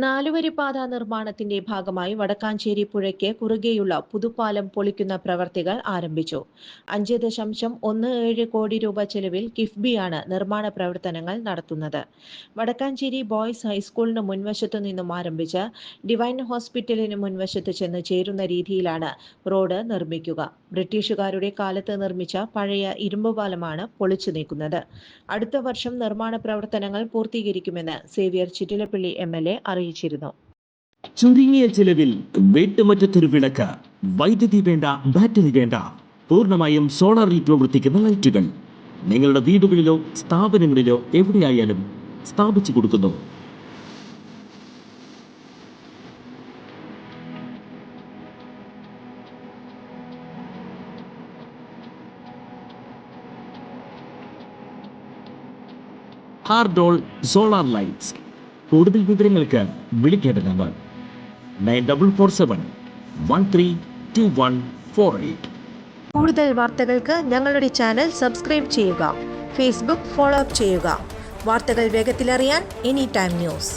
നാലുവരിപ്പാത നിർമ്മാണത്തിന്റെ ഭാഗമായി വടക്കാഞ്ചേരി പുഴയ്ക്ക് കുറുകെയുള്ള പുതുപ്പാലം പൊളിക്കുന്ന പ്രവർത്തികൾ ആരംഭിച്ചു. 5.17 കോടി രൂപ ചെലവിൽ കിഫ്ബിയാണ് നിർമ്മാണ പ്രവർത്തനങ്ങൾ നടത്തുന്നത്. വടക്കാഞ്ചേരി ബോയ്സ് ഹൈസ്കൂളിന് മുൻവശത്തു നിന്നും ആരംഭിച്ച് ഡിവൈൻ ഹോസ്പിറ്റലിന് മുൻവശത്ത് ചെന്ന് ചേരുന്ന രീതിയിലാണ് റോഡ് നിർമ്മിക്കുക. ബ്രിട്ടീഷുകാരുടെ കാലത്ത് നിർമ്മിച്ച പഴയ ഇരുമ്പുപാലമാണ് പൊളിച്ചു നീക്കുന്നത്. അടുത്ത വർഷം നിർമ്മാണ പ്രവർത്തനങ്ങൾ പൂർത്തീകരിക്കുമെന്ന് സേവ്യർ ചിറ്റിലപ്പള്ളി MLA അറിയിച്ചിരുന്നു. ചുരുങ്ങിയ ചിലവിൽ വീട്ടുമുറ്റത്തൊരു വിളക്ക്, വൈദ്യുതി വേണ്ട, ബാറ്ററി വേണ്ട, പൂർണ്ണമായും സോളാറിൽ പ്രവർത്തിക്കുന്ന ലൈറ്റുകൾ നിങ്ങളുടെ വീടുകളിലോ സ്ഥാപനങ്ങളിലോ എവിടെയായാലും സ്ഥാപിച്ചു കൊടുക്കുന്നു. ഹാർഡോൾ സോളാർ ലൈറ്റ്സ്. കൂടുതൽ വിവരങ്ങൾക്ക് വിളിക്കേണ്ട നമ്പർ 9447132148. കൂടുതൽ വാർത്തകൾക്ക് ഞങ്ങളുടെ ചാനൽ സബ്സ്ക്രൈബ് ചെയ്യുക. ഫേസ്ബുക്ക് ഫോളോ അപ്പ് ചെയ്യുക. വാർത്തകൾ വേഗത്തിലറിയാൻ Anytime News.